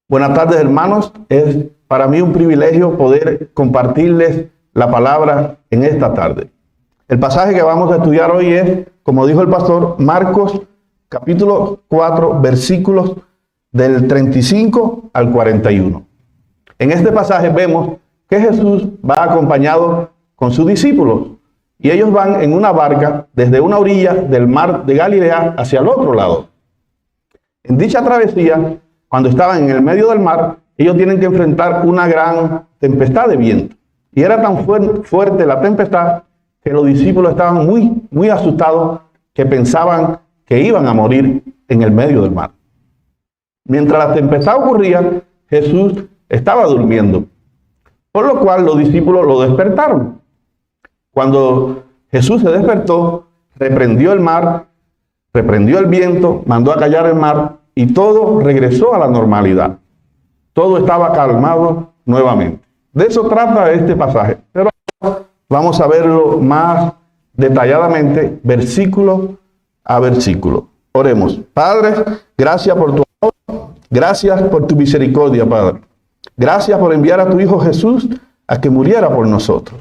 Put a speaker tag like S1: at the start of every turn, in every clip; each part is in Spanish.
S1: Buenas tardes, hermanos. Es para mí un privilegio poder compartirles la palabra en esta tarde. El pasaje que vamos a estudiar hoy es, como dijo el pastor, Marcos capítulo 4, versículos del 35 al 41. En este pasaje vemos que Jesús va acompañado con sus discípulos y ellos van en una barca desde una orilla del mar de Galilea hacia el otro lado. En dicha travesía, cuando estaban en el medio del mar, ellos tienen que enfrentar una gran tempestad de viento. Y era tan fuerte la tempestad que los discípulos estaban muy asustados, que pensaban que iban a morir en el medio del mar. Mientras la tempestad ocurría, Jesús estaba durmiendo, por lo cual los discípulos lo despertaron. Cuando Jesús se despertó, reprendió el mar, reprendió el viento, mandó a callar el mar, y todo regresó a la normalidad. Todo estaba calmado nuevamente. De eso trata este pasaje. Pero vamos a verlo más detalladamente, versículo a versículo. Oremos. Padre, gracias por tu amor. Gracias por tu misericordia, Padre. Gracias por enviar a tu Hijo Jesús a que muriera por nosotros.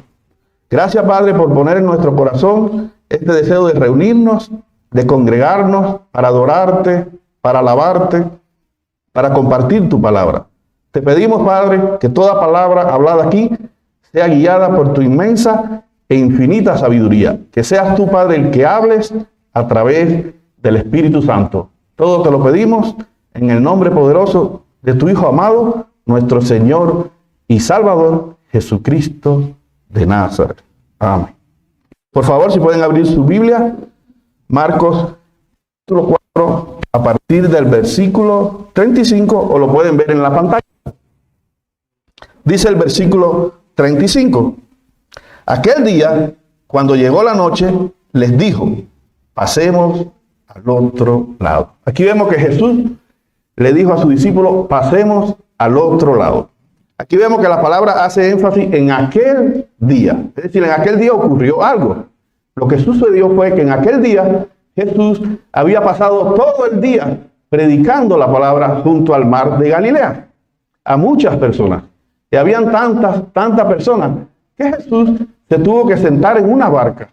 S1: Gracias, Padre, por poner en nuestro corazón este deseo de reunirnos, de congregarnos para adorarte, para alabarte, para compartir tu palabra. Te pedimos, Padre, que toda palabra hablada aquí sea guiada por tu inmensa e infinita sabiduría. Que seas tú, Padre, el que hables a través del Espíritu Santo. Todo te lo pedimos en el nombre poderoso de tu Hijo amado, nuestro Señor y Salvador, Jesucristo de Nazaret. Amén. Por favor, si pueden abrir su Biblia, Marcos capítulo 4, a partir del versículo 35, o lo pueden ver en la pantalla. Dice el versículo 35. Aquel día, cuando llegó la noche, les dijo, pasemos al otro lado. Aquí vemos que Jesús le dijo a sus discípulos, pasemos al otro lado. Aquí vemos que la palabra hace énfasis en aquel día. Es decir, en aquel día ocurrió algo. Lo que sucedió fue que en aquel día Jesús había pasado todo el día predicando la palabra junto al mar de Galilea a muchas personas. Y habían tantas personas que Jesús se tuvo que sentar en una barca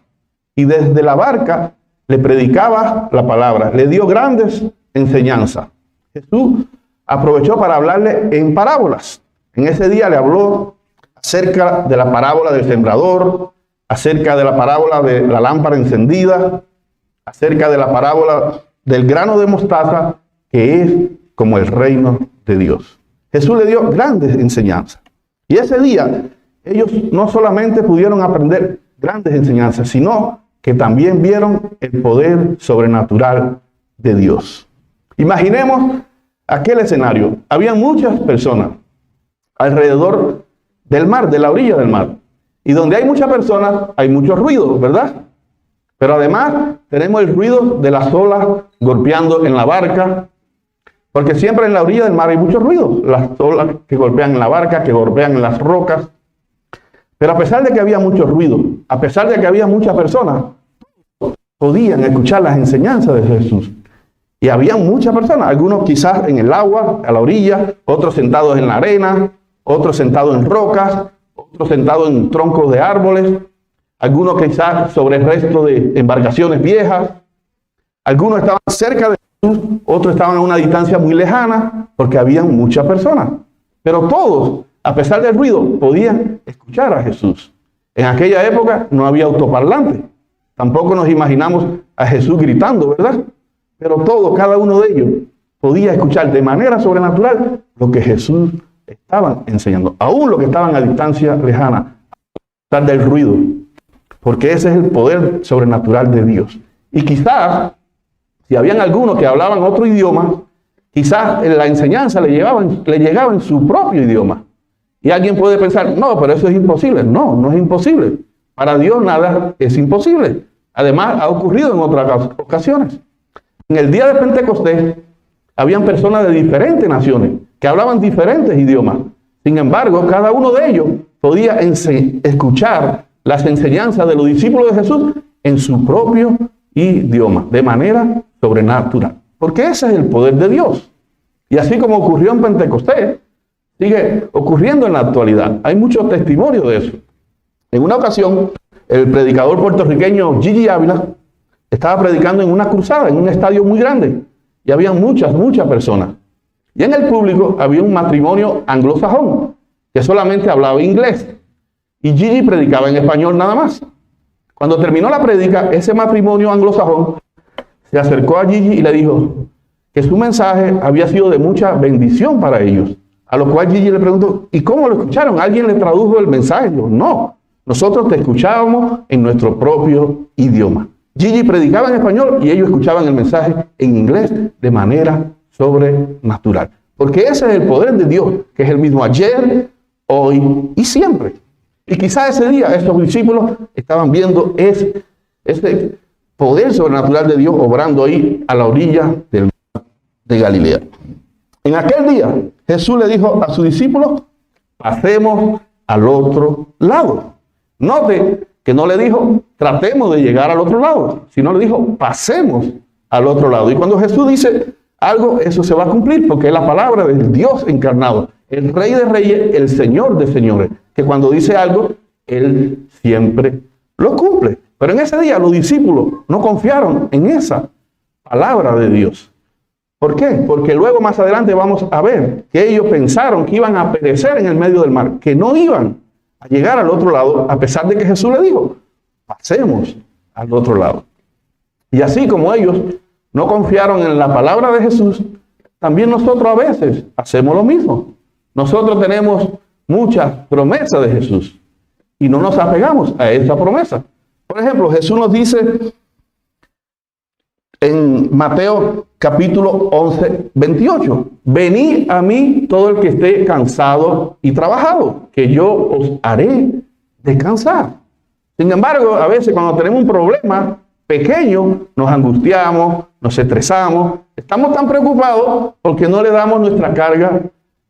S1: y desde la barca le predicaba la palabra, le dio grandes enseñanzas. Jesús aprovechó para hablarle en parábolas. En ese día le habló acerca de la parábola del sembrador, acerca de la parábola de la lámpara encendida, acerca de la parábola del grano de mostaza, que es como el reino de Dios. Jesús le dio grandes enseñanzas. Y ese día, ellos no solamente pudieron aprender grandes enseñanzas, sino que también vieron el poder sobrenatural de Dios. Imaginemos aquel escenario. Había muchas personas alrededor del mar, de la orilla del mar. Y donde hay muchas personas, hay mucho ruido, ¿verdad? Pero además tenemos el ruido de las olas golpeando en la barca, porque siempre en la orilla del mar hay mucho ruido, las olas que golpean en la barca, que golpean en las rocas. Pero a pesar de que había mucho ruido, a pesar de que había muchas personas, podían escuchar las enseñanzas de Jesús. Y había muchas personas, algunos quizás en el agua, a la orilla, otros sentados en la arena, otros sentados en rocas, otros sentados en troncos de árboles, algunos quizás sobre el resto de embarcaciones viejas, algunos estaban cerca de Jesús, otros estaban a una distancia muy lejana, porque habían muchas personas. Pero todos, a pesar del ruido, podían escuchar a Jesús. En aquella época no había autoparlante. Tampoco nos imaginamos a Jesús gritando, ¿verdad? Pero todos, cada uno de ellos, podía escuchar de manera sobrenatural lo que Jesús estaba enseñando. Aún los que estaban a distancia lejana, a pesar del ruido. Porque ese es el poder sobrenatural de Dios. Y quizás, si habían algunos que hablaban otro idioma, quizás la enseñanza le llegaba en su propio idioma. Y alguien puede pensar, no, pero eso es imposible. No, no es imposible. Para Dios nada es imposible. Además, ha ocurrido en otras ocasiones. En el día de Pentecostés, habían personas de diferentes naciones que hablaban diferentes idiomas. Sin embargo, cada uno de ellos podía escuchar las enseñanzas de los discípulos de Jesús en su propio idioma, de manera sobrenatural. Porque ese es el poder de Dios. Y así como ocurrió en Pentecostés, sigue ocurriendo en la actualidad. Hay muchos testimonios de eso. En una ocasión, el predicador puertorriqueño Gigi Ávila estaba predicando en una cruzada, en un estadio muy grande. Y había muchas personas. Y en el público había un matrimonio anglosajón, que solamente hablaba inglés. Y Gigi predicaba en español nada más. Cuando terminó la prédica, ese matrimonio anglosajón se acercó a Gigi y le dijo que su mensaje había sido de mucha bendición para ellos. A lo cual Gigi le preguntó, ¿y cómo lo escucharon? ¿Alguien le tradujo el mensaje? Yo, no, nosotros te escuchábamos en nuestro propio idioma. Gigi predicaba en español y ellos escuchaban el mensaje en inglés de manera sobrenatural. Porque ese es el poder de Dios, que es el mismo ayer, hoy y siempre. Y quizá ese día estos discípulos estaban viendo ese poder sobrenatural de Dios obrando ahí a la orilla del mar de Galilea. En aquel día Jesús le dijo a sus discípulos, pasemos al otro lado. Note que no le dijo, tratemos de llegar al otro lado, sino le dijo, pasemos al otro lado. Y cuando Jesús dice algo, eso se va a cumplir, porque es la palabra del Dios encarnado, el Rey de Reyes, el Señor de Señores, que cuando dice algo, Él siempre lo cumple. Pero en ese día los discípulos no confiaron en esa palabra de Dios. ¿Por qué? Porque luego más adelante vamos a ver que ellos pensaron que iban a perecer en el medio del mar, que no iban a llegar al otro lado, a pesar de que Jesús le dijo, pasemos al otro lado. Y así como ellos no confiaron en la palabra de Jesús, también nosotros a veces hacemos lo mismo. Nosotros tenemos muchas promesas de Jesús y no nos apegamos a esa promesa. Por ejemplo, Jesús nos dice en Mateo capítulo 11, 28, venid a mí todo el que esté cansado y trabajado, que yo os haré descansar. Sin embargo, a veces cuando tenemos un problema pequeño, nos angustiamos, nos estresamos, estamos tan preocupados porque no le damos nuestra carga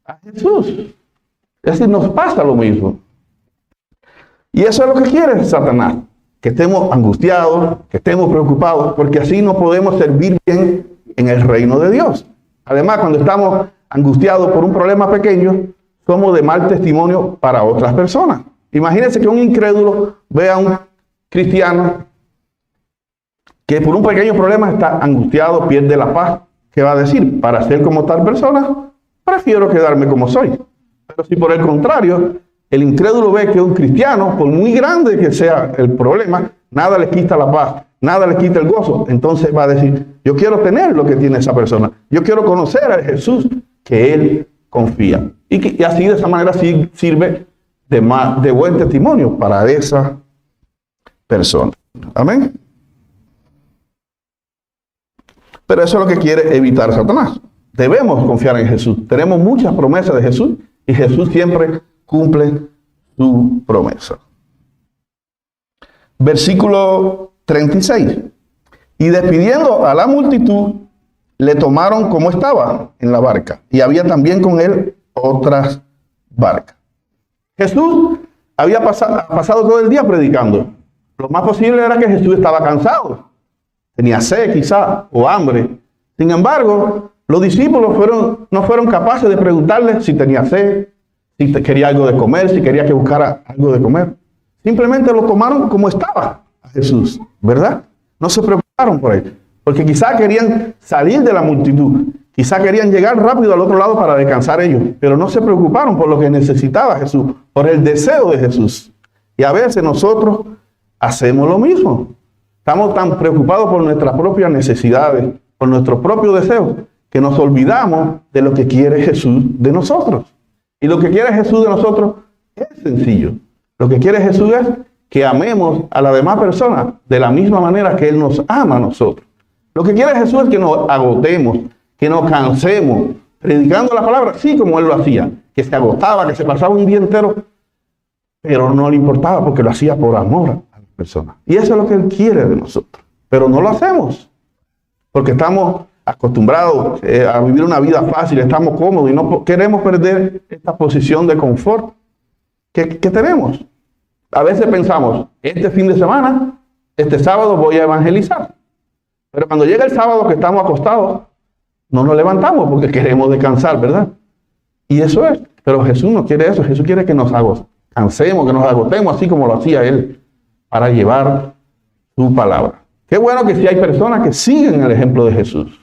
S1: a Jesús. Es decir, nos pasa lo mismo. Y eso es lo que quiere Satanás, que estemos angustiados, que estemos preocupados, porque así no podemos servir bien en el reino de Dios. Además, cuando estamos angustiados por un problema pequeño, somos de mal testimonio para otras personas. Imagínense que un incrédulo vea a un cristiano que por un pequeño problema está angustiado, pierde la paz. ¿Qué va a decir? Para ser como tal persona, prefiero quedarme como soy. Pero si por el contrario, el incrédulo ve que un cristiano, por muy grande que sea el problema, nada le quita la paz, nada le quita el gozo, entonces va a decir, yo quiero tener lo que tiene esa persona. Yo quiero conocer a Jesús que él confía. Y así de esa manera sí sirve de buen testimonio para esa persona. Amén. Pero eso es lo que quiere evitar Satanás. Debemos confiar en Jesús. Tenemos muchas promesas de Jesús y Jesús siempre cumple su promesa. Versículo 36. Y despidiendo a la multitud, le tomaron como estaba en la barca. Y había también con él otras barcas. Jesús había pasado todo el día predicando. Lo más posible era que Jesús estaba cansado. Tenía sed quizá o hambre. Sin embargo, los discípulos no fueron capaces de preguntarle si tenía sed, si quería algo de comer, si quería que buscara algo de comer. Simplemente lo tomaron como estaba a Jesús, ¿verdad? No se preocuparon por él, porque quizá querían salir de la multitud, quizá querían llegar rápido al otro lado para descansar ellos, pero no se preocuparon por lo que necesitaba Jesús, por el deseo de Jesús. Y a veces nosotros hacemos lo mismo. Estamos tan preocupados por nuestras propias necesidades, por nuestros propios deseos, que nos olvidamos de lo que quiere Jesús de nosotros. Y lo que quiere Jesús de nosotros es sencillo. Lo que quiere Jesús es que amemos a la demás persona de la misma manera que Él nos ama a nosotros. Lo que quiere Jesús es que nos agotemos, que nos cansemos, predicando la palabra, así como Él lo hacía, que se agotaba, que se pasaba un día entero, pero no le importaba porque lo hacía por amor a las personas. Y eso es lo que Él quiere de nosotros. Pero no lo hacemos, porque estamos acostumbrados a vivir una vida fácil, estamos cómodos y no queremos perder esta posición de confort que tenemos. A veces pensamos, este fin de semana, este sábado voy a evangelizar. Pero cuando llega el sábado que estamos acostados, no nos levantamos porque queremos descansar, ¿verdad? Y eso es. Pero Jesús no quiere eso. Jesús quiere que nos cansemos, que nos agotemos, así como lo hacía Él, para llevar su palabra. Qué bueno que sí hay personas que siguen el ejemplo de Jesús,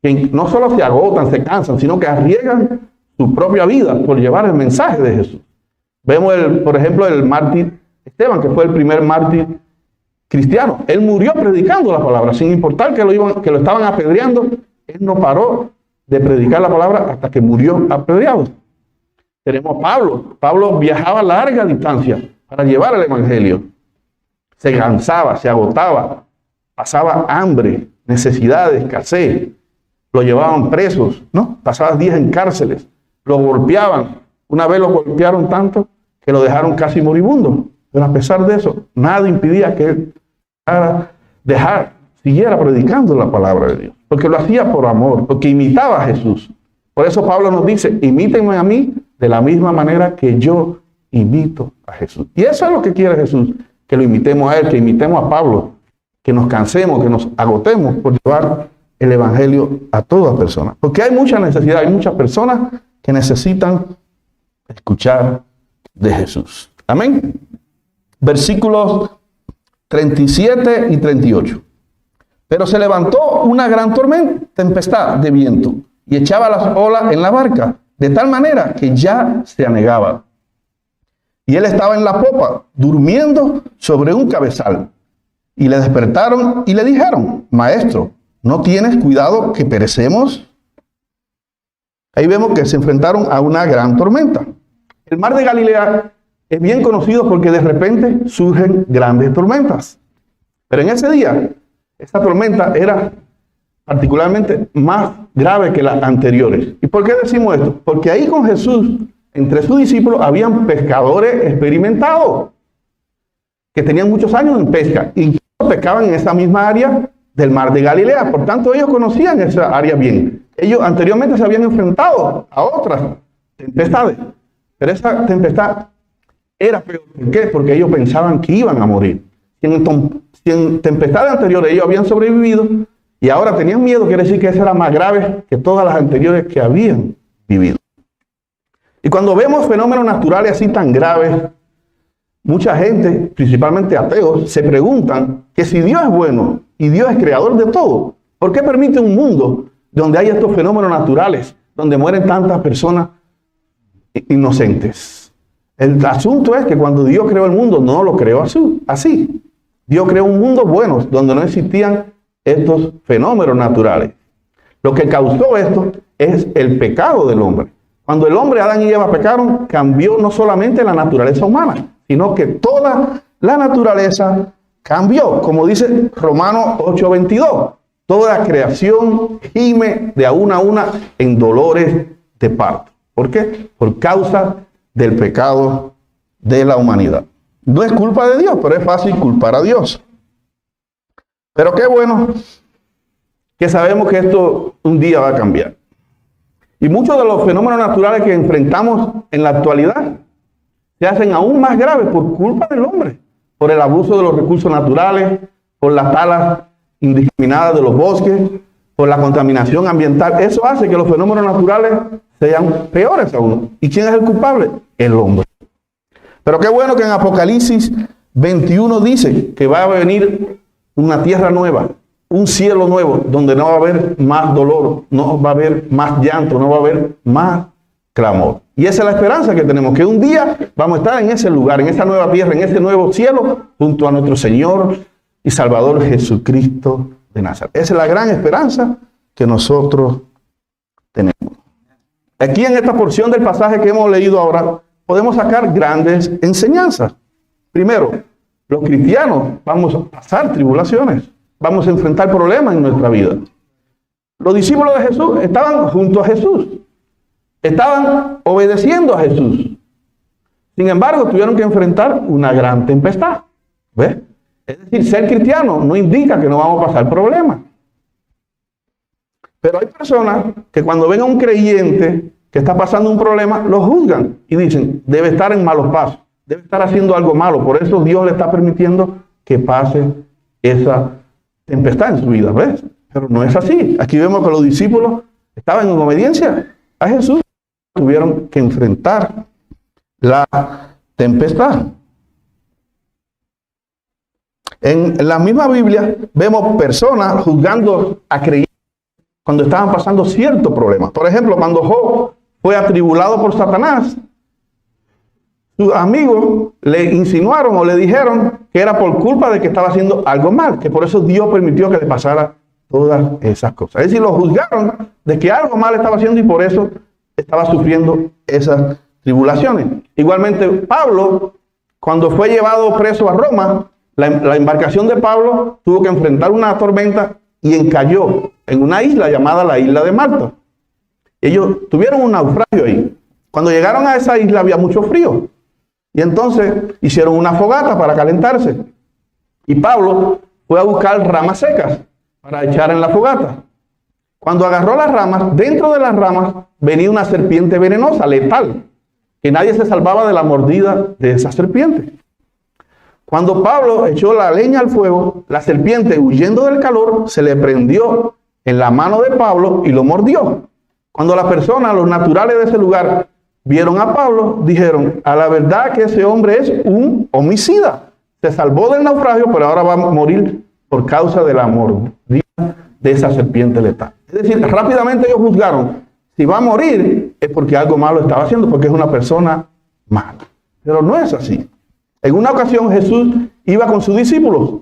S1: que no solo se agotan, se cansan, sino que arriesgan su propia vida por llevar el mensaje de Jesús. Vemos, por ejemplo, el mártir Esteban, que fue el primer mártir cristiano. Él murió predicando la palabra, sin importar que lo estaban apedreando. Él no paró de predicar la palabra hasta que murió apedreado. Tenemos a Pablo. Pablo viajaba a larga distancia para llevar el evangelio. Se cansaba, se agotaba, pasaba hambre, necesidades, escasez. Lo llevaban presos, ¿no? Pasaba días en cárceles. Lo golpeaban. Una vez lo golpearon tanto que lo dejaron casi moribundo. Pero a pesar de eso, nada impidía que él siguiera predicando la palabra de Dios. Porque lo hacía por amor, porque imitaba a Jesús. Por eso Pablo nos dice, imítenme a mí de la misma manera que yo imito a Jesús. Y eso es lo que quiere Jesús, que lo imitemos a Él, que imitemos a Pablo, que nos cansemos, que nos agotemos por llevar el evangelio a toda persona. Porque hay mucha necesidad, hay muchas personas que necesitan escuchar de Jesús. Amén. Versículos 37 y 38. Pero se levantó una gran tempestad de viento y echaba las olas en la barca, de tal manera que ya se anegaba. Y él estaba en la popa, durmiendo sobre un cabezal. Y le despertaron y le dijeron, Maestro, ¿no tienes cuidado que perecemos? Ahí vemos que se enfrentaron a una gran tormenta. El mar de Galilea es bien conocido porque de repente surgen grandes tormentas. Pero en ese día, esta tormenta era particularmente más grave que las anteriores. ¿Y por qué decimos esto? Porque ahí con Jesús, entre sus discípulos, habían pescadores experimentados que tenían muchos años en pesca. Incluso pescaban en esa misma área del mar de Galilea. Por tanto, ellos conocían esa área bien. Ellos anteriormente se habían enfrentado a otras tempestades. Pero esa tempestad era peor. ¿Por qué? Porque ellos pensaban que iban a morir. Si en tempestades anteriores ellos habían sobrevivido y ahora tenían miedo, quiere decir que esa era más grave que todas las anteriores que habían vivido. Y cuando vemos fenómenos naturales así tan graves, mucha gente, principalmente ateos, se preguntan que si Dios es bueno y Dios es creador de todo, ¿por qué permite un mundo donde hay estos fenómenos naturales, donde mueren tantas personas inocentes? El asunto es que cuando Dios creó el mundo, no lo creó así. Dios creó un mundo bueno, donde no existían estos fenómenos naturales. Lo que causó esto es el pecado del hombre. Cuando el hombre, Adán y Eva, pecaron, cambió no solamente la naturaleza humana, sino que toda la naturaleza cambió. Como dice Romanos 8:22, toda creación gime de una a una en dolores de parto. ¿Por qué? Por causa del pecado de la humanidad. No es culpa de Dios, pero es fácil culpar a Dios. Pero qué bueno que sabemos que esto un día va a cambiar. Y muchos de los fenómenos naturales que enfrentamos en la actualidad se hacen aún más graves por culpa del hombre, por el abuso de los recursos naturales, por las talas indiscriminadas de los bosques, por la contaminación ambiental. Eso hace que los fenómenos naturales sean peores aún. ¿Y quién es el culpable? El hombre. Pero qué bueno que en Apocalipsis 21 dice que va a venir una tierra nueva, un cielo nuevo, donde no va a haber más dolor, no va a haber más llanto, no va a haber más clamor. Y esa es la esperanza que tenemos, que un día vamos a estar en ese lugar, en esa nueva tierra, en ese nuevo cielo, junto a nuestro Señor y Salvador Jesucristo de Nazaret. Esa es la gran esperanza que nosotros tenemos. Aquí en esta porción del pasaje que hemos leído ahora, podemos sacar grandes enseñanzas. Primero, los cristianos vamos a pasar tribulaciones, vamos a enfrentar problemas en nuestra vida. Los discípulos de Jesús estaban junto a Jesús, estaban obedeciendo a Jesús. Sin embargo, tuvieron que enfrentar una gran tempestad. ¿Ves? Es decir, ser cristiano no indica que no vamos a pasar problemas. Pero hay personas que cuando ven a un creyente que está pasando un problema, lo juzgan y dicen, debe estar en malos pasos, debe estar haciendo algo malo, por eso Dios le está permitiendo que pase esa tempestad en su vida, ¿ves? Pero no es así. Aquí vemos que los discípulos estaban en obediencia a Jesús, tuvieron que enfrentar la tempestad. En la misma Biblia vemos personas juzgando a creyentes cuando estaban pasando ciertos problemas. Por ejemplo, cuando Job fue atribulado por Satanás, sus amigos le insinuaron o le dijeron que era por culpa de que estaba haciendo algo mal, que por eso Dios permitió que le pasara todas esas cosas. Es decir, lo juzgaron de que algo mal estaba haciendo y por eso estaba sufriendo esas tribulaciones. Igualmente, Pablo, cuando fue llevado preso a Roma, la embarcación de Pablo tuvo que enfrentar una tormenta y encalló en una isla llamada la isla de Malta. Ellos tuvieron un naufragio ahí. Cuando llegaron a esa isla había mucho frío. Y entonces hicieron una fogata para calentarse. Y Pablo fue a buscar ramas secas para echar en la fogata. Cuando agarró las ramas, dentro de las ramas venía una serpiente venenosa, letal, que nadie se salvaba de la mordida de esa serpiente. Cuando Pablo echó la leña al fuego, la serpiente, huyendo del calor, se le prendió en la mano de Pablo y lo mordió. Cuando las personas, los naturales de ese lugar, vieron a Pablo, dijeron, a la verdad que ese hombre es un homicida. Se salvó del naufragio, pero ahora va a morir por causa de la mordida de esa serpiente letal. Es decir, rápidamente ellos juzgaron, si va a morir es porque algo malo estaba haciendo, porque es una persona mala. Pero no es así. En una ocasión Jesús iba con sus discípulos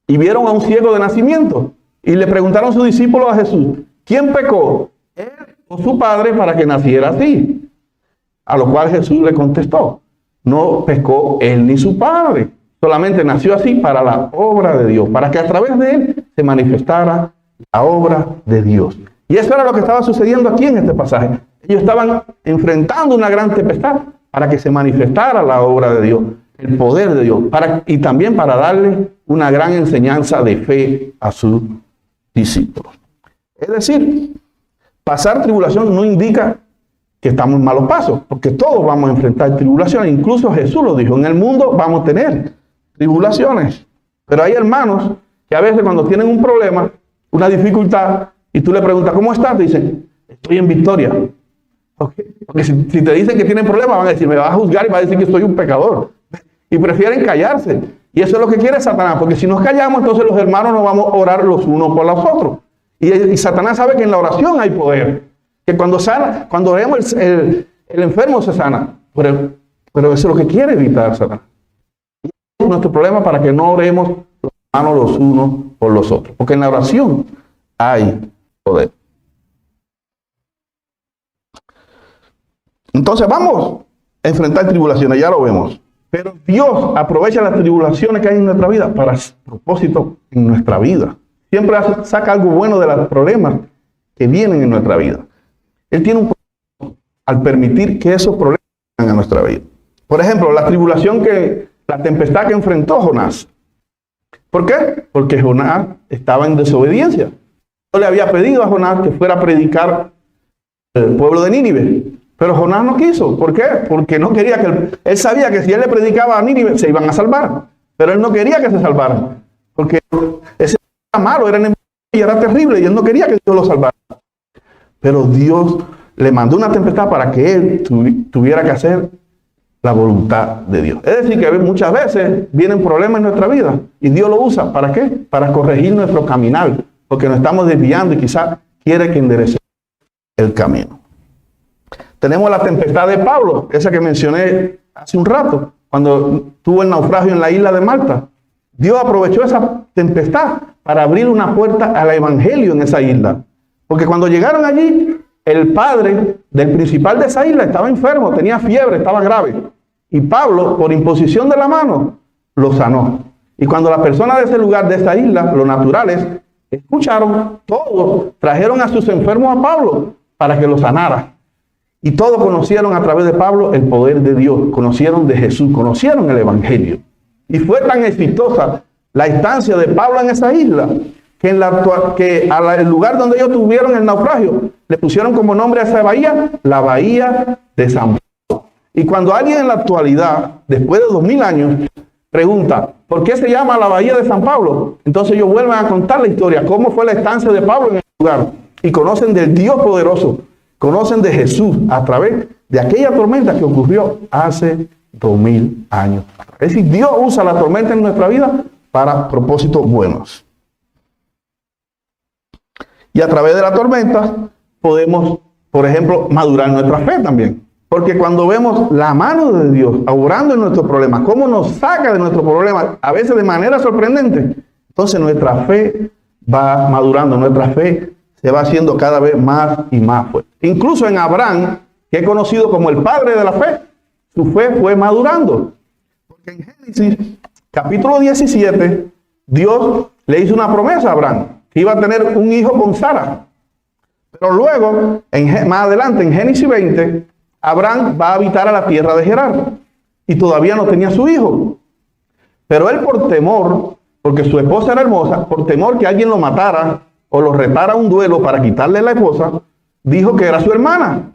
S1: y vieron a un ciego de nacimiento y le preguntaron a sus discípulos a Jesús, ¿quién pecó? ¿Él o su padre para que naciera así? A lo cual Jesús le contestó, no pecó él ni su padre, solamente nació así para la obra de Dios, para que a través de él se manifestara la obra de Dios. Y eso era lo que estaba sucediendo aquí en este pasaje. Ellos estaban enfrentando una gran tempestad para que se manifestara la obra de Dios, el poder de Dios, y también para darle una gran enseñanza de fe a sus discípulos. Es decir, pasar tribulación no indica que estamos en malos pasos, porque todos vamos a enfrentar tribulaciones. Incluso Jesús lo dijo, en el mundo vamos a tener tribulaciones. Pero hay hermanos que a veces cuando tienen un problema, una dificultad, y tú le preguntas, ¿cómo estás? Te dicen, estoy en victoria. Porque si te dicen que tienen problemas, van a decir, me va a juzgar y va a decir que soy un pecador. Y prefieren callarse. Y eso es lo que quiere Satanás, porque si nos callamos, entonces los hermanos nos vamos a orar los unos por los otros. Y Satanás sabe que en la oración hay poder. Que cuando oremos el enfermo se sana. Pero eso es lo que quiere evitar Satanás. Y es nuestro problema para que no oremos los hermanos los unos por los otros. Porque en la oración hay poder. Entonces vamos a enfrentar tribulaciones, ya lo vemos. Pero Dios aprovecha las tribulaciones que hay en nuestra vida para propósito en nuestra vida. Siempre saca algo bueno de los problemas que vienen en nuestra vida. Él tiene un propósito al permitir que esos problemas vengan a nuestra vida. Por ejemplo, la tempestad que enfrentó Jonás. ¿Por qué? Porque Jonás estaba en desobediencia. Dios le había pedido a Jonás que fuera a predicar al pueblo de Nínive. Pero Jonás no quiso. ¿Por qué? Porque no quería él sabía que si él le predicaba a Nínive se iban a salvar. Pero él no quería que se salvaran. Porque ese era malo, era enemigo y era terrible. Y él no quería que Dios lo salvara. Pero Dios le mandó una tempestad para que él tuviera que hacer la voluntad de Dios. Es decir, que muchas veces vienen problemas en nuestra vida. Y Dios lo usa. ¿Para qué? Para corregir nuestro caminar. Porque nos estamos desviando y quizás quiere que enderecemos el camino. Tenemos la tempestad de Pablo, esa que mencioné hace un rato, cuando tuvo el naufragio en la isla de Malta. Dios aprovechó esa tempestad para abrir una puerta al evangelio en esa isla. Porque cuando llegaron allí, el padre del principal de esa isla estaba enfermo, tenía fiebre, estaba grave. Y Pablo, por imposición de la mano, lo sanó. Y cuando las personas de ese lugar, de esa isla, los naturales, escucharon, todos trajeron a sus enfermos a Pablo para que lo sanara. Y todos conocieron a través de Pablo el poder de Dios, conocieron de Jesús, conocieron el evangelio. Y fue tan exitosa la estancia de Pablo en esa isla, que al lugar donde ellos tuvieron el naufragio, le pusieron como nombre a esa bahía, la bahía de San Pablo. Y cuando alguien en la actualidad, después de 2000 años, pregunta, ¿por qué se llama la bahía de San Pablo? Entonces ellos vuelven a contar la historia, cómo fue la estancia de Pablo en el lugar. y conocen del Dios poderoso, conocen de Jesús a través de aquella tormenta que ocurrió hace 2000 años. Es decir, Dios usa la tormenta en nuestra vida para propósitos buenos. Y a través de la tormenta podemos, por ejemplo, madurar nuestra fe también. Porque cuando vemos la mano de Dios obrando en nuestros problemas, cómo nos saca de nuestros problemas, a veces de manera sorprendente, entonces nuestra fe va madurando, nuestra fe se va haciendo cada vez más y más fuerte. Incluso en Abraham, que es conocido como el padre de la fe, su fe fue madurando. Porque en Génesis, capítulo 17, Dios le hizo una promesa a Abraham, que iba a tener un hijo con Sara. Pero luego, más adelante, en Génesis 20, Abraham va a habitar a la tierra de Gerar. Y todavía no tenía su hijo. Pero él por temor, porque su esposa era hermosa, por temor que alguien lo matara o lo retara a un duelo para quitarle la esposa, dijo que era su hermana.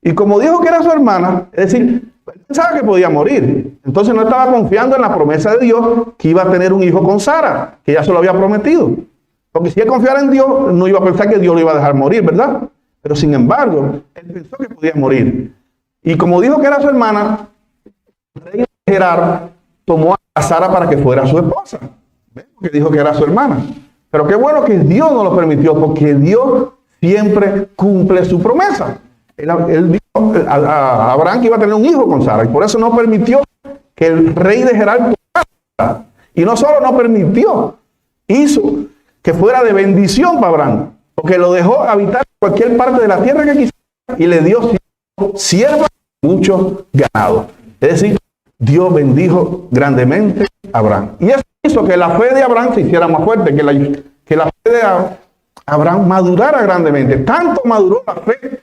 S1: Y como dijo que era su hermana, es decir, pensaba que podía morir. Entonces no estaba confiando en la promesa de Dios que iba a tener un hijo con Sara, que ya se lo había prometido. Porque si él confiara en Dios, no iba a pensar que Dios lo iba a dejar morir, ¿verdad? Pero sin embargo, él pensó que podía morir. Y como dijo que era su hermana, el rey de Gerar tomó a Sara para que fuera su esposa. ¿Ven? Porque dijo que era su hermana. Pero qué bueno que Dios no lo permitió, porque Dios siempre cumple su promesa. Él dijo a Abraham que iba a tener un hijo con Sara, y por eso no permitió que el rey de Gerar tomara a Sara. Y no solo no permitió, hizo que fuera de bendición para Abraham, porque lo dejó habitar en cualquier parte de la tierra que quisiera y le dio siervos y muchos ganados. Es decir, Dios bendijo grandemente a Abraham. Y eso hizo que la fe de Abraham se hiciera más fuerte, que la fe de Abraham madurara grandemente. Tanto maduró la fe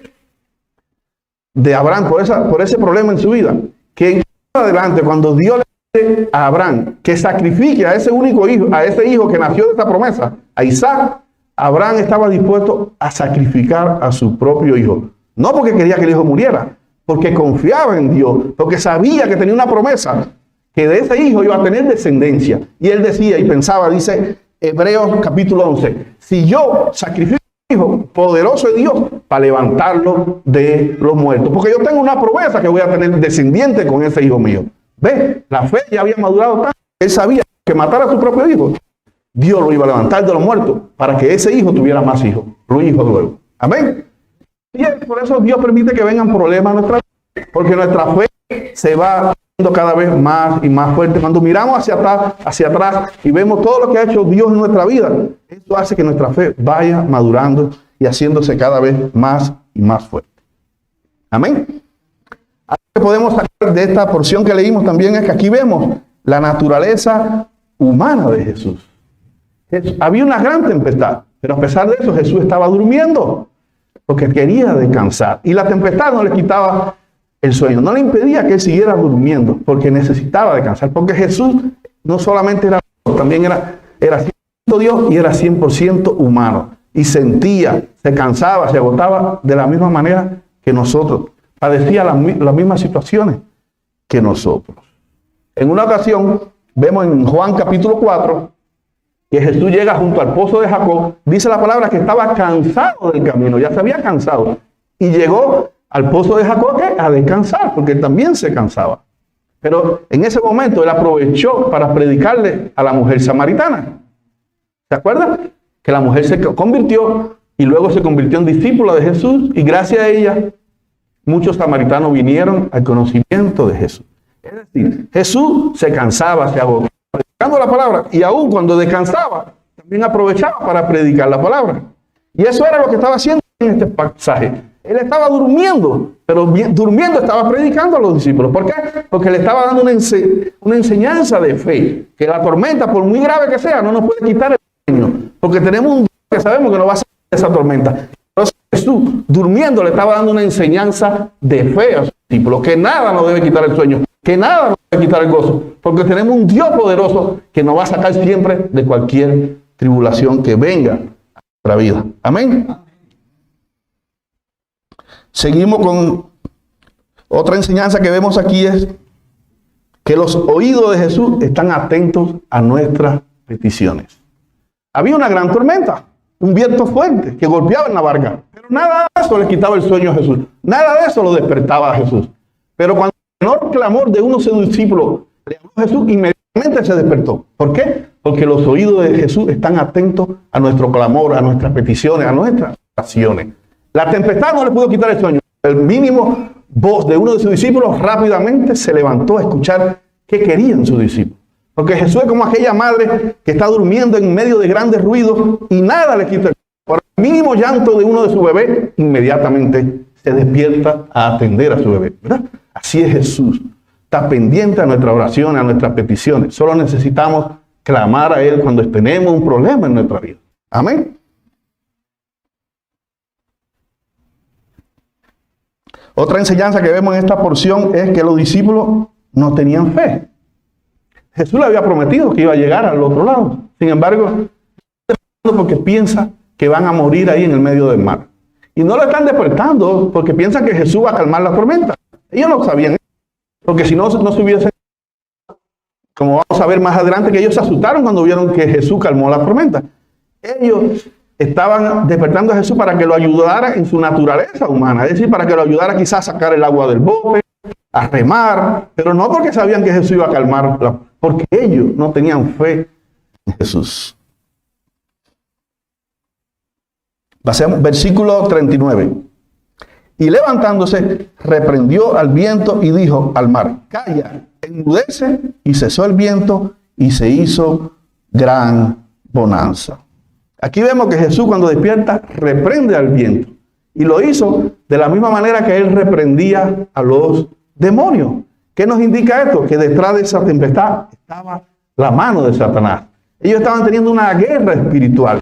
S1: de Abraham por ese problema en su vida, que en adelante, cuando Dios le dice a Abraham que sacrifique a ese único hijo, a ese hijo que nació de esa promesa, a Isaac, Abraham estaba dispuesto a sacrificar a su propio hijo. No porque quería que el hijo muriera, porque confiaba en Dios, porque sabía que tenía una promesa, que de ese hijo iba a tener descendencia. Y él decía y pensaba, dice Hebreos capítulo 11, si yo sacrifico a mi hijo, poderoso es Dios para levantarlo de los muertos. Porque yo tengo una promesa que voy a tener descendiente con ese hijo mío. ¿Ves? La fe ya había madurado tanto. Él sabía que matar a su propio hijo, Dios lo iba a levantar de los muertos para que ese hijo tuviera más hijos, los hijos luego. Amén. Y por eso Dios permite que vengan problemas a nuestra vida, porque nuestra fe se va haciendo cada vez más y más fuerte. Cuando miramos hacia atrás y vemos todo lo que ha hecho Dios en nuestra vida, esto hace que nuestra fe vaya madurando y haciéndose cada vez más y más fuerte. Amén. Algo que podemos sacar de esta porción que leímos también es que aquí vemos la naturaleza humana de Jesús. Había una gran tempestad, pero a pesar de eso Jesús estaba durmiendo porque quería descansar. Y la tempestad no le quitaba el sueño, no le impedía que él siguiera durmiendo porque necesitaba descansar. Porque Jesús no solamente era Dios, también era 100% Dios y era 100% humano. Y sentía, se cansaba, se agotaba de la misma manera que nosotros. Padecía las mismas situaciones que nosotros. En una ocasión, vemos en Juan capítulo 4, que Jesús llega junto al pozo de Jacob, dice la palabra que estaba cansado del camino, ya se había cansado, y llegó al pozo de Jacob a descansar, porque él también se cansaba. Pero en ese momento él aprovechó para predicarle a la mujer samaritana. ¿Se acuerdan? Que la mujer se convirtió y luego se convirtió en discípula de Jesús, y gracias a ella muchos samaritanos vinieron al conocimiento de Jesús. Es decir, Jesús se cansaba, se agotaba predicando la palabra, y aún cuando descansaba, también aprovechaba para predicar la palabra. Y eso era lo que estaba haciendo en este pasaje. Él estaba durmiendo, pero durmiendo estaba predicando a los discípulos. ¿Por qué? Porque le estaba dando una enseñanza de fe, que la tormenta, por muy grave que sea, no nos puede quitar el sueño, porque tenemos un Dios que sabemos que nos va a sacar de esa tormenta. Entonces Jesús, durmiendo, le estaba dando una enseñanza de fe a sus discípulos, que nada nos debe quitar el sueño, que nada nos debe quitar el gozo, porque tenemos un Dios poderoso que nos va a sacar siempre de cualquier tribulación que venga a nuestra vida. Amén. Seguimos con otra enseñanza que vemos aquí, es que los oídos de Jesús están atentos a nuestras peticiones. Había una gran tormenta, un viento fuerte que golpeaba en la barca. Pero nada de eso le quitaba el sueño a Jesús. Nada de eso lo despertaba a Jesús. Pero cuando el enorme clamor de uno de sus discípulos le habló a Jesús, inmediatamente se despertó. ¿Por qué? Porque los oídos de Jesús están atentos a nuestro clamor, a nuestras peticiones, a nuestras oraciones. La tempestad no le pudo quitar el sueño. El mínimo voz de uno de sus discípulos rápidamente se levantó a escuchar qué querían sus discípulos. Porque Jesús es como aquella madre que está durmiendo en medio de grandes ruidos y nada le quita el sueño. Por el mínimo llanto de uno de sus bebés, inmediatamente se despierta a atender a su bebé, ¿verdad? Así es Jesús. Está pendiente a nuestra oración, a nuestras peticiones. Solo necesitamos clamar a Él cuando tenemos un problema en nuestra vida. Amén. Otra enseñanza que vemos en esta porción es que los discípulos no tenían fe. Jesús le había prometido que iba a llegar al otro lado. Sin embargo, porque piensa que van a morir ahí en el medio del mar. Y no lo están despertando porque piensan que Jesús va a calmar la tormenta. Ellos no sabían eso. Porque si no se hubiesen, como vamos a ver más adelante, que ellos se asustaron cuando vieron que Jesús calmó la tormenta. Ellos estaban despertando a Jesús para que lo ayudara en su naturaleza humana. Es decir, para que lo ayudara quizás a sacar el agua del bote, a remar. Pero no porque sabían que Jesús iba a calmar, porque ellos no tenían fe en Jesús. Pasemos, versículo 39. Y levantándose, reprendió al viento y dijo al mar: calla, enmudece. Y cesó el viento y se hizo gran bonanza. Aquí vemos que Jesús, cuando despierta, reprende al viento. Y lo hizo de la misma manera que él reprendía a los demonios. ¿Qué nos indica esto? Que detrás de esa tempestad estaba la mano de Satanás. Ellos estaban teniendo una guerra espiritual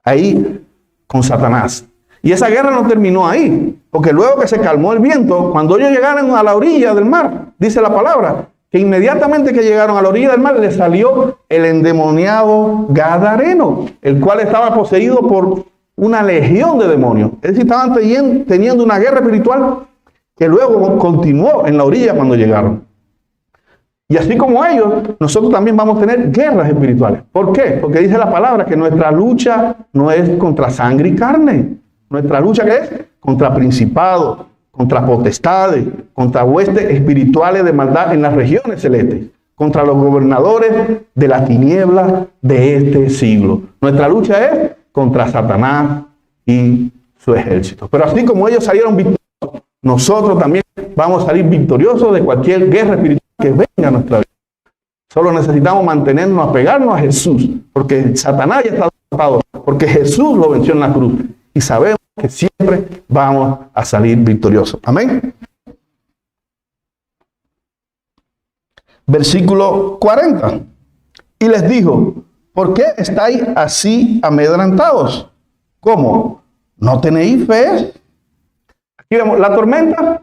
S1: ahí con Satanás. Y esa guerra no terminó ahí, porque luego que se calmó el viento, cuando ellos llegaron a la orilla del mar, dice la palabra, que inmediatamente que llegaron a la orilla del mar, le salió el endemoniado Gadareno, el cual estaba poseído por una legión de demonios. Es decir, estaban teniendo una guerra espiritual que luego continuó en la orilla cuando llegaron. Y así como ellos, nosotros también vamos a tener guerras espirituales. ¿Por qué? Porque dice la palabra que nuestra lucha no es contra sangre y carne. Nuestra lucha, ¿qué es? Contra principados, contra potestades, contra huestes espirituales de maldad en las regiones celestes, contra los gobernadores de la tiniebla de este siglo. Nuestra lucha es contra Satanás y su ejército. Pero así como ellos salieron victoriosos, nosotros también vamos a salir victoriosos de cualquier guerra espiritual que venga a nuestra vida. Solo necesitamos mantenernos, apegarnos a Jesús, porque Satanás ya está derrotado, porque Jesús lo venció en la cruz. Y sabemos que siempre vamos a salir victoriosos. Amén. Versículo 40. Y les dijo: ¿por qué estáis así amedrentados? ¿Cómo? ¿No tenéis fe? Aquí vemos, la tormenta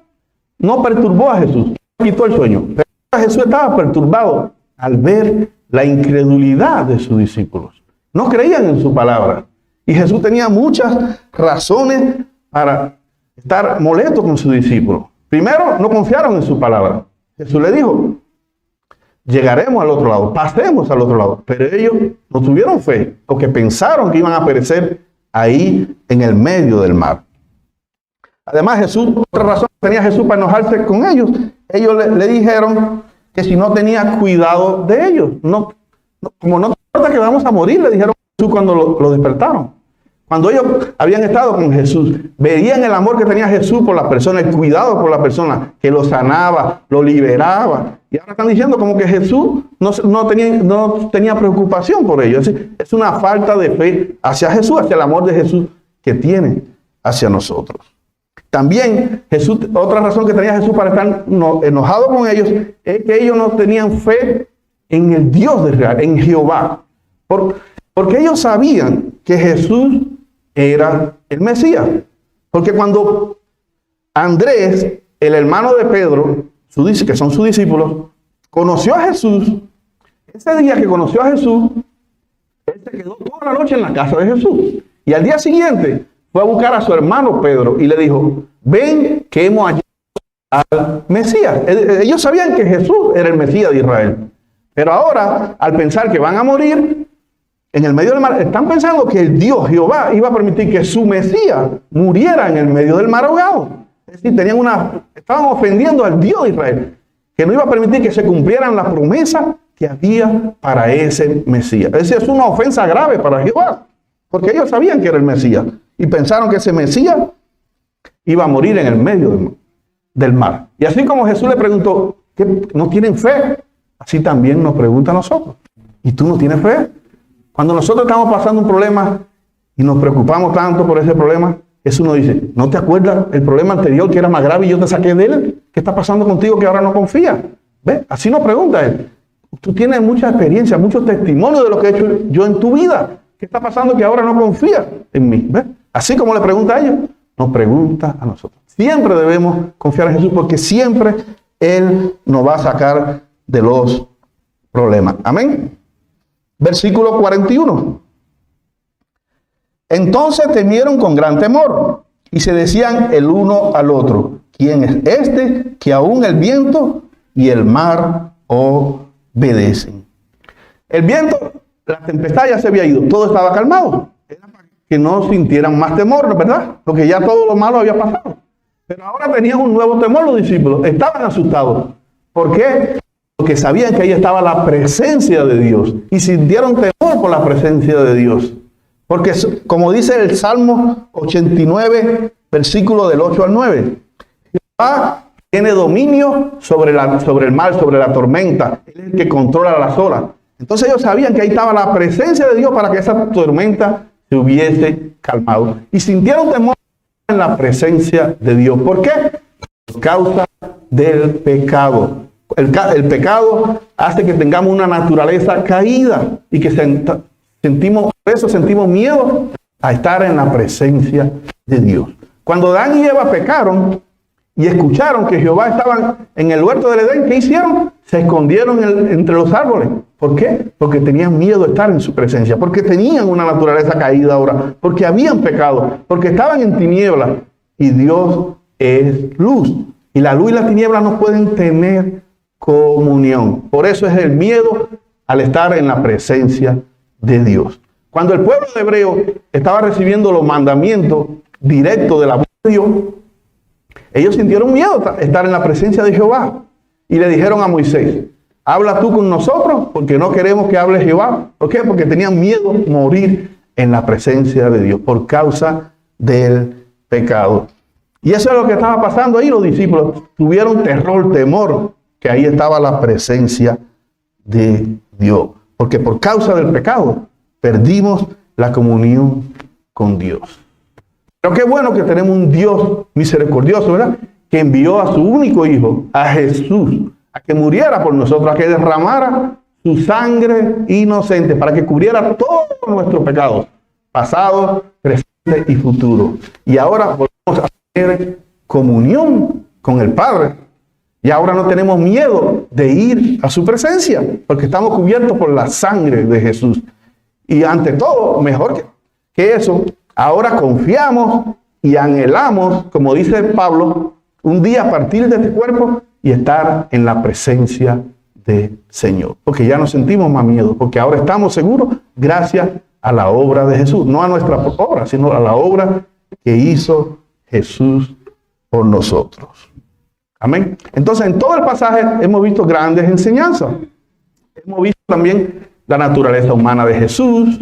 S1: no perturbó a Jesús, no quitó el sueño. Pero Jesús estaba perturbado al ver la incredulidad de sus discípulos. No creían en su palabra. Y Jesús tenía muchas razones para estar molesto con sus discípulos. Primero, no confiaron en su palabra. Jesús le dijo: llegaremos al otro lado, pasemos al otro lado. Pero ellos no tuvieron fe, porque pensaron que iban a perecer ahí en el medio del mar. Además, Jesús, otra razón que tenía Jesús para enojarse con ellos, ellos le dijeron que si no tenía cuidado de ellos, como no te importa que vamos a morir, le dijeron a Jesús cuando lo despertaron. Cuando ellos habían estado con Jesús, veían el amor que tenía Jesús por las personas, el cuidado por las personas, que lo sanaba, lo liberaba. Y ahora están diciendo como que Jesús no tenía preocupación por ellos. Es una falta de fe hacia Jesús, hacia el amor de Jesús que tiene hacia nosotros. También Jesús, otra razón que tenía Jesús para estar enojado con ellos, es que ellos no tenían fe en el Dios de Israel, en Jehová. Porque ellos sabían que Jesús era el Mesías. Porque cuando Andrés, el hermano de Pedro, que son sus discípulos, conoció a Jesús, ese día que conoció a Jesús, él se quedó toda la noche en la casa de Jesús. Y al día siguiente fue a buscar a su hermano Pedro y le dijo: ven que hemos hallado al Mesías. Ellos sabían que Jesús era el Mesías de Israel. Pero ahora, al pensar que van a morir, en el medio del mar. Están pensando que el Dios, Jehová, iba a permitir que su Mesías muriera en el medio del mar ahogado. Es decir, estaban ofendiendo al Dios de Israel, que no iba a permitir que se cumplieran las promesas que había para ese Mesías. Es decir, es una ofensa grave para Jehová, porque ellos sabían que era el Mesías y pensaron que ese Mesías iba a morir en el medio del mar. Y así como Jesús le preguntó, ¿qué, no tienen fe? Así también nos pregunta a nosotros. ¿Y tú no tienes fe? Cuando nosotros estamos pasando un problema y nos preocupamos tanto por ese problema, Jesús nos dice, ¿no te acuerdas el problema anterior que era más grave y yo te saqué de él? ¿Qué está pasando contigo que ahora no confías? ¿Ves? Así nos pregunta él. Tú tienes mucha experiencia, muchos testimonios de lo que he hecho yo en tu vida. ¿Qué está pasando que ahora no confías en mí? ¿Ves? Así como le pregunta a ellos, nos pregunta a nosotros. Siempre debemos confiar en Jesús porque siempre Él nos va a sacar de los problemas. Amén. Versículo 41. Entonces temieron con gran temor y se decían el uno al otro, ¿quién es este que aún el viento y el mar obedecen? El viento, la tempestad ya se había ido, todo estaba calmado. Era para que no sintieran más temor, ¿verdad? Porque ya todo lo malo había pasado. Pero ahora tenían un nuevo temor los discípulos, estaban asustados. ¿Por qué? Porque sabían que ahí estaba la presencia de Dios y sintieron temor por la presencia de Dios. Porque como dice el Salmo 89, versículo del 8 al 9, Jehová tiene dominio sobre el mar, sobre la tormenta. Él es el que controla las olas. Entonces ellos sabían que ahí estaba la presencia de Dios para que esa tormenta se hubiese calmado. Y sintieron temor en la presencia de Dios. ¿Por qué? Por causa del pecado. El pecado hace que tengamos una naturaleza caída y que por eso sentimos miedo a estar en la presencia de Dios. Cuando Adán y Eva pecaron y escucharon que Jehová estaba en el huerto del Edén, ¿qué hicieron? Se escondieron entre los árboles. ¿Por qué? Porque tenían miedo de estar en su presencia, porque tenían una naturaleza caída ahora, porque habían pecado, porque estaban en tinieblas y Dios es luz. Y la luz y la tiniebla no pueden tener comunión. Por eso es el miedo al estar en la presencia de Dios. Cuando el pueblo de hebreo estaba recibiendo los mandamientos directos de la voz de Dios, ellos sintieron miedo a estar en la presencia de Jehová. Y le dijeron a Moisés, habla tú con nosotros porque no queremos que hable Jehová. ¿Por qué? Porque tenían miedo de morir en la presencia de Dios por causa del pecado. Y eso es lo que estaba pasando ahí. Los discípulos tuvieron terror, temor, que ahí estaba la presencia de Dios. Porque por causa del pecado perdimos la comunión con Dios. Pero qué bueno que tenemos un Dios misericordioso, ¿verdad? Que envió a su único Hijo, a Jesús, a que muriera por nosotros, a que derramara su sangre inocente, para que cubriera todos nuestros pecados, pasado, presente y futuro. Y ahora volvemos a tener comunión con el Padre. Y ahora no tenemos miedo de ir a su presencia, porque estamos cubiertos por la sangre de Jesús. Y ante todo, mejor que eso, ahora confiamos y anhelamos, como dice Pablo, un día partir de este cuerpo y estar en la presencia del Señor. Porque ya no sentimos más miedo, porque ahora estamos seguros gracias a la obra de Jesús. No a nuestra obra, sino a la obra que hizo Jesús por nosotros. Amén. Entonces, en todo el pasaje hemos visto grandes enseñanzas. Hemos visto también la naturaleza humana de Jesús,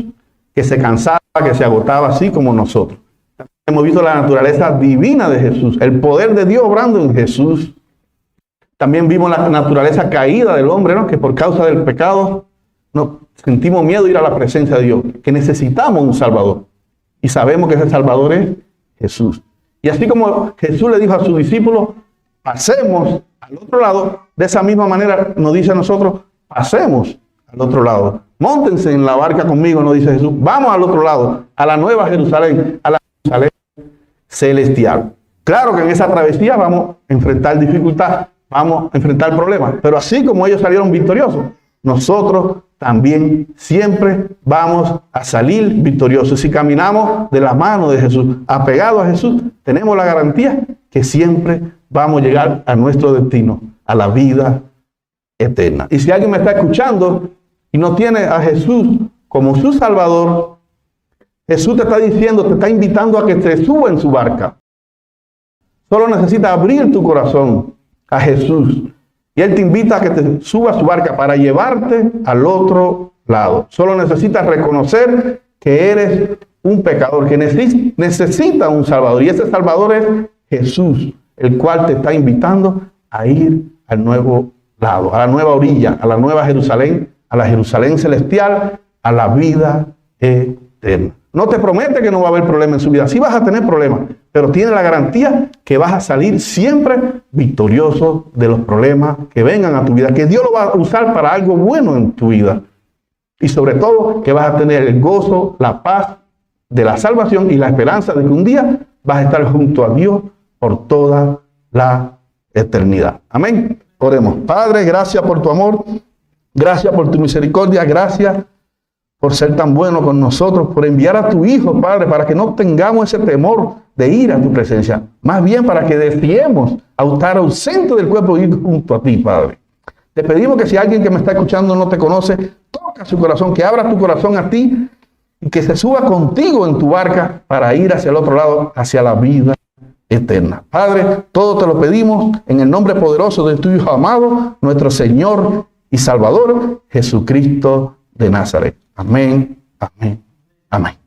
S1: que se cansaba, que se agotaba así como nosotros. También hemos visto la naturaleza divina de Jesús, el poder de Dios obrando en Jesús. También vimos la naturaleza caída del hombre, ¿no? Que por causa del pecado nos sentimos miedo de ir a la presencia de Dios, que necesitamos un Salvador. Y sabemos que ese Salvador es Jesús. Y así como Jesús le dijo a sus discípulos, pasemos al otro lado, de esa misma manera nos dice a nosotros, pasemos al otro lado. Móntense en la barca conmigo, nos dice Jesús. Vamos al otro lado, a la nueva Jerusalén, a la Jerusalén celestial. Claro que en esa travesía vamos a enfrentar dificultades, vamos a enfrentar problemas. Pero así como ellos salieron victoriosos, nosotros también siempre vamos a salir victoriosos. Si caminamos de la mano de Jesús, apegados a Jesús, tenemos la garantía que siempre vamos a llegar a nuestro destino, a la vida eterna. Y si alguien me está escuchando y no tiene a Jesús como su Salvador, Jesús te está diciendo, te está invitando a que te suba en su barca. Solo necesitas abrir tu corazón a Jesús. Y Él te invita a que te suba a su barca para llevarte al otro lado. Solo necesitas reconocer que eres un pecador, que necesita un Salvador. Y ese Salvador es Jesús, el cual te está invitando a ir al nuevo lado, a la nueva orilla, a la nueva Jerusalén, a la Jerusalén celestial, a la vida eterna. No te promete que no va a haber problema en su vida. Sí vas a tener problemas, pero tiene la garantía que vas a salir siempre victorioso de los problemas que vengan a tu vida, que Dios lo va a usar para algo bueno en tu vida. Y sobre todo, que vas a tener el gozo, la paz de la salvación y la esperanza de que un día vas a estar junto a Dios por toda la eternidad. Amén. Oremos. Padre, gracias por tu amor, gracias por tu misericordia, gracias por ser tan bueno con nosotros, por enviar a tu Hijo, Padre, para que no tengamos ese temor de ir a tu presencia, más bien para que deseemos estar ausente del cuerpo y ir junto a ti, Padre. Te pedimos que si alguien que me está escuchando no te conoce, toca su corazón, que abra tu corazón a ti y que se suba contigo en tu barca para ir hacia el otro lado, hacia la vida eterna. Padre, todo te lo pedimos en el nombre poderoso de tu Hijo amado, nuestro Señor y Salvador, Jesucristo de Nazaret. Amén, amén, amén.